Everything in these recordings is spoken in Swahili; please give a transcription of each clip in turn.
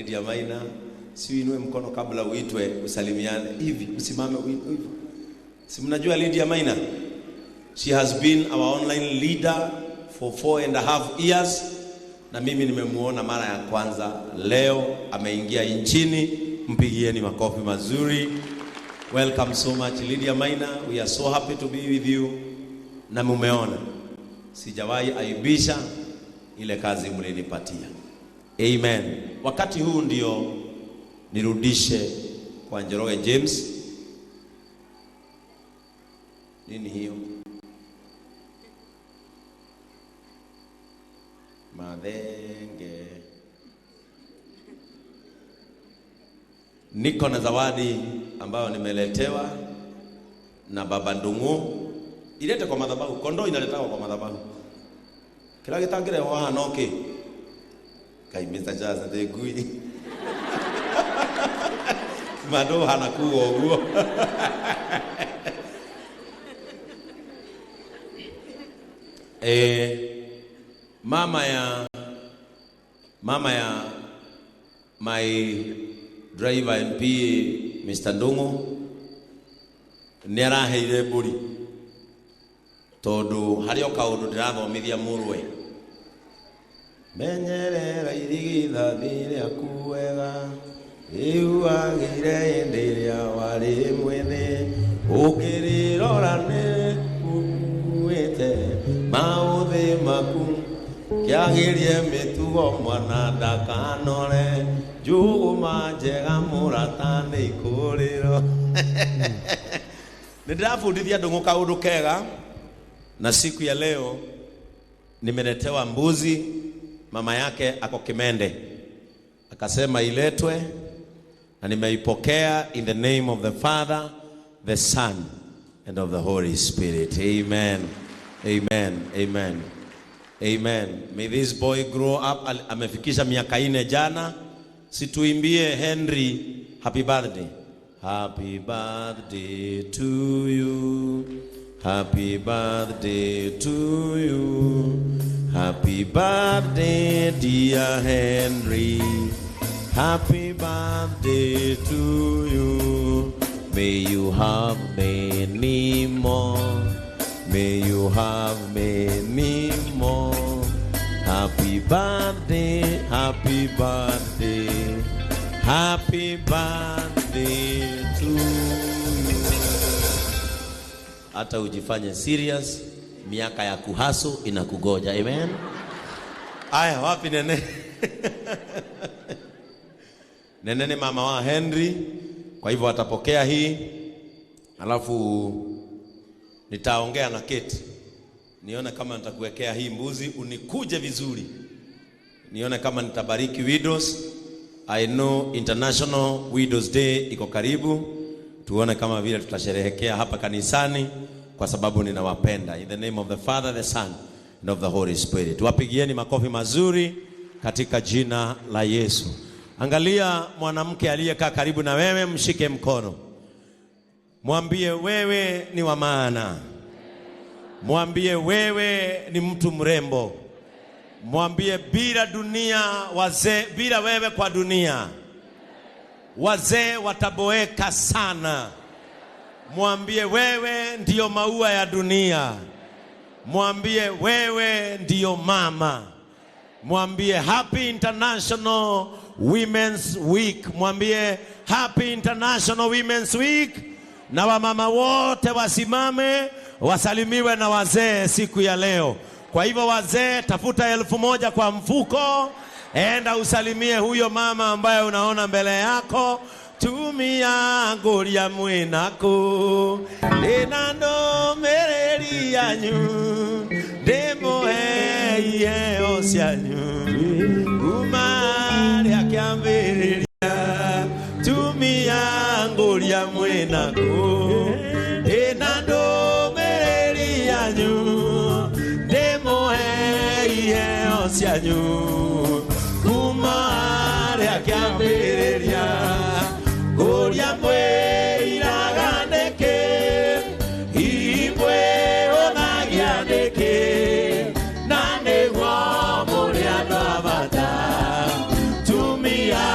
Lydia Maina, si uinue mkono kabla uitwe usalimiane hivi, usimame hivi. Si mnajua Lydia Maina? She has been our online leader for 4.5 years. Na mimi nimemuona mara ya kwanza leo ameingia nchini. Mpigieni makofi mazuri. Welcome so much Lydia Maina. We are so happy to be with you. Na mumeona sijawahi aibisha ile kazi mlinipatia. Amen. Wakati huu ndio nirudishe kwa Njoroge James. Nini hiyo? Madenge. Niko na zawadi ambayo nimeletewa na Baba Ndungu. Ilete kwa madhabahu. Kondoo inaletawa kwa madhabahu. Kila kitangire wa noke. Kai Mr. Jaza de Gui. Mado hanakuwa huo. Mama ya my driver and PA Mr. Ndungu nĩaraheire mbũri tondu harĩ o kaũndũ ndĩrathomithia mũrwe menyerera irigithathi rĩaku wega iuagire hĩndĩ ĩrĩa warĩ mwĩthĩ ũkĩrĩrora nĩ ukuĩte maũthĩ maku kĩagĩrie mĩtugo mwana ndakanore njũgũma njega mũrata nĩ ikũrĩro. Nĩndĩrabundithia Ndung'u kaũndũ kega, na siku ya leo nimeletewa mbuzi. Mama yake ako Kimende akasema iletwe, na nimeipokea in the name of the Father, the Son and of the Holy Spirit. Amen. Amen. Amen. Amen. May this boy grow up. Amefikisha miaka 4 jana. Situimbie Henry happy birthday. Happy birthday to you. Happy birthday to you. Happy birthday dear Henry. Happy birthday to you. May you have many more. May you have many more. Happy birthday, happy birthday, happy birthday to you. Hata ujifanye serious, miaka ya kuhasu inakugoja. Amen. Aya, wapi nene? Nene ni mama wa Henry, kwa hivyo atapokea hii. Alafu nitaongea na Kate, nione kama nitakuwekea hii mbuzi unikuje vizuri, nione kama nitabariki widows. I know International Widows Day iko karibu, tuone kama vile tutasherehekea hapa kanisani, kwa sababu ninawapenda. In the name of the Father, the Son and of the Holy Spirit. Wapigieni makofi mazuri katika jina la Yesu. Angalia mwanamke aliyekaa karibu na wewe, mshike mkono. Mwambie wewe ni wa maana. Mwambie wewe ni mtu mrembo. Mwambie bila dunia wazee, bila wewe kwa dunia wazee wataboeka sana. Mwambie wewe ndiyo maua ya dunia. Mwambie wewe ndiyo mama. Mwambie Happy International Women's Week. Mwambie Happy International Women's Week. Na wamama wote wasimame wasalimiwe na wazee siku ya leo. Kwa hivyo wazee, tafuta 1,000 kwa mfuko, enda usalimie huyo mama ambaye unaona mbele yako. Tumia ngoria mwinako enando mereri yanyu demohe yeo sianyu umari akiambereria. Tumia ngoria mwinako enando mereri yanyu yeo sianyu umari akiambereria. Ngoria mwe iraganeke imwe onagianeke nane wa muri andũ a bata. Tumia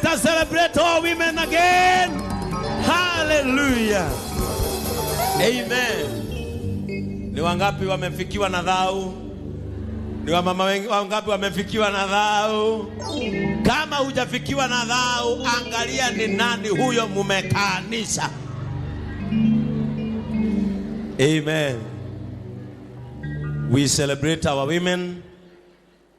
us celebrate all women again. Hallelujah. Amen. Ni wangapi wamefikiwa na dhau? Ni wamama wangapi wamefikiwa na dhau? Kama hujafikiwa na dhau, angalia ni nani huyo mumekaanisha. Amen. We celebrate our women.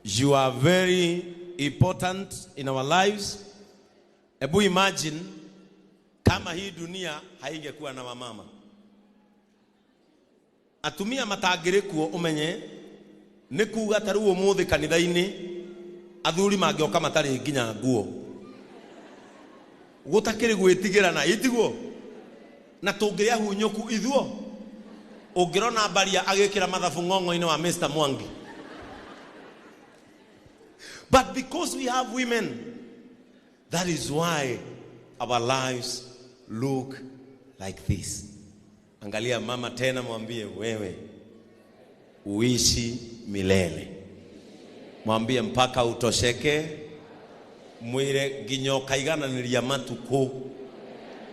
You are very important in our lives. Ebu imagine kama hii dunia haingekuwa na wamama. Atumia matagire kuo umenye ni kuuga taru umuthi kanitha-ini athuri mangioka matari nginya nguo gutakiri gwitigira na itiguo na tungiria hunyoku ithuo ungirona baria agikira mathabu ngongo-ini wa Mr. Mwangi. But because we have women, that is why our lives look like this. Angalia mama tena, mwambie wewe uishi milele. Mwambie mpaka utosheke, mwire ginyo kaigananiria matuku.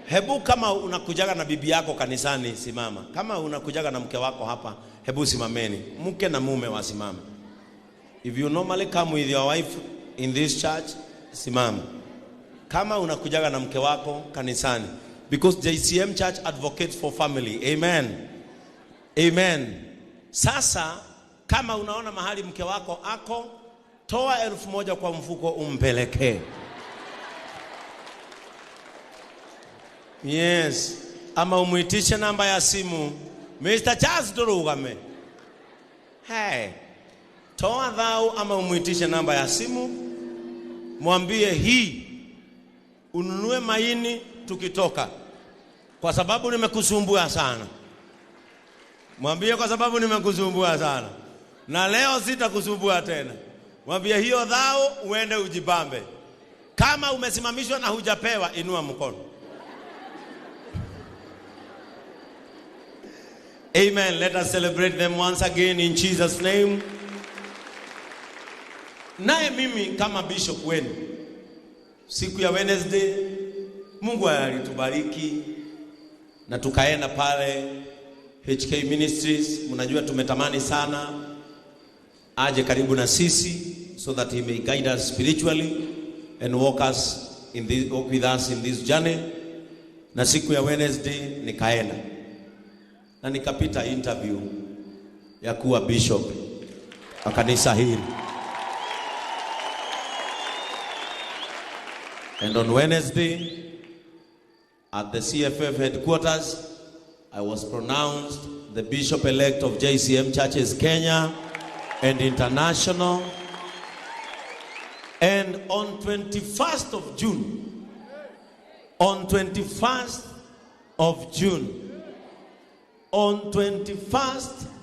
Hebu kama unakujaga na bibi yako kanisani, simama. Kama unakujaga na mke wako hapa, hebu simameni. Mke na mume wasimame. If you normally come with your wife in this church, simama. Kama unakujaga na mke wako kanisani, because JCM Church advocates for family. Amen. Amen. Sasa kama unaona mahali mke wako ako, toa 1,000 kwa mfuko umpelekee. Yes. Ama umuitishe namba ya simu. Mr. Charles Dorugame. Hey. Toa dhau ama umuitishe namba ya simu. Mwambie hii ununue maini tukitoka, kwa sababu nimekusumbua sana. Mwambie kwa sababu nimekusumbua sana, na leo sitakusumbua tena. Mwambie hiyo dhau uende ujibambe. Kama umesimamishwa na hujapewa, inua mkono. Amen. Let us celebrate them once again in Jesus' name. Naye mimi kama bishop wenu, siku ya Wednesday Mungu alitubariki na tukaenda pale Haceke Ministries. Mnajua tumetamani sana aje karibu na sisi, so that he may guide us spiritually and walk with us in this journey. Na siku ya Wednesday nikaenda na nikapita interview ya kuwa bishop wa kanisa hili. And on Wednesday, at the CFF headquarters, I was pronounced the bishop-elect of JCM Churches Kenya and International. And on 21st of June, on 21st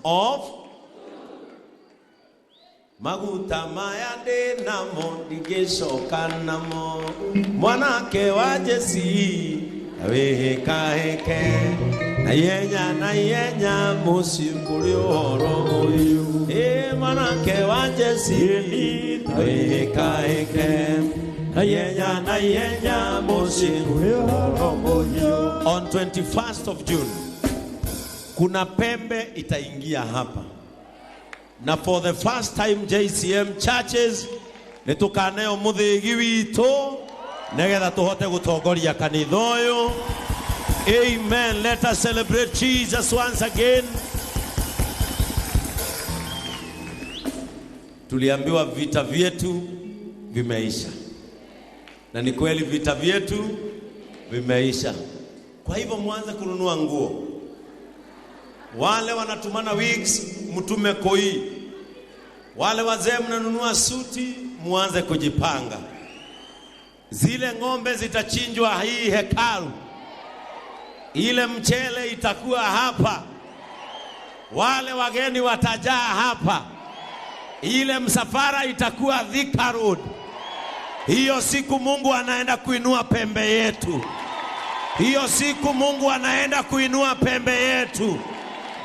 of Maguta mayande namo digeshoka namo mwanake wa Jesi Haceke na yenya musimbuli oro uyu mwanake wa Jesi Haceke na yenya musimbuli oro uyu. On 21st of June kuna pembe itaingia hapa. Na for the first time JCM Churches nitukaneo muthigi wito negetha tuhote gutongoria kanithoyo. Amen. Let us celebrate Jesus once again. Tuliambiwa vita vyetu vimeisha. Na ni kweli vita vyetu vimeisha. Kwa hivyo mwanze kununua nguo. Wale wanatumana wigs, mtume koi. Wale wazee mnanunua suti, muanze kujipanga. Zile ng'ombe zitachinjwa hii hekalu. Ile mchele itakuwa hapa. Wale wageni watajaa hapa. Ile msafara itakuwa Thika Road. Hiyo siku Mungu anaenda kuinua pembe yetu. Hiyo siku Mungu anaenda kuinua pembe yetu.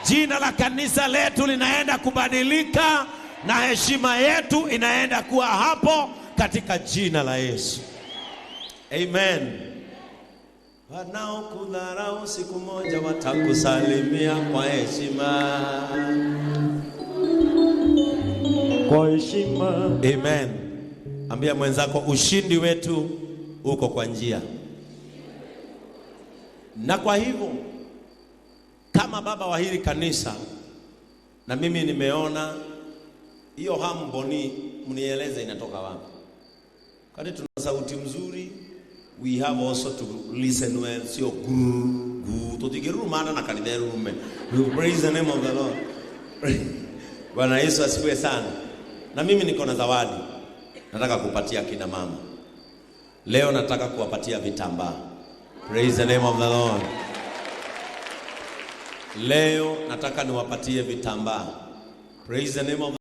Jina la kanisa letu linaenda kubadilika na heshima yetu inaenda kuwa hapo katika jina la Yesu. Amen. Wanaokudharau siku moja watakusalimia kwa heshima. Kwa heshima. Amen. Ambia mwenzako ushindi wetu uko kwa njia. Na kwa hivyo kama baba wa hili kanisa, na mimi nimeona hiyo harmony, mnieleze inatoka wapi? Kati tuna sauti mzuri, we have also to listen well. Sio gu tutigiru maana na Kanitha-Ini. We praise the name of the Lord. Bwana Yesu asifiwe sana. Na mimi niko na zawadi nataka kupatia kina mama. Leo nataka kuwapatia vitambaa. Praise the name of the Lord. Leo nataka niwapatie vitambaa. Praise the name of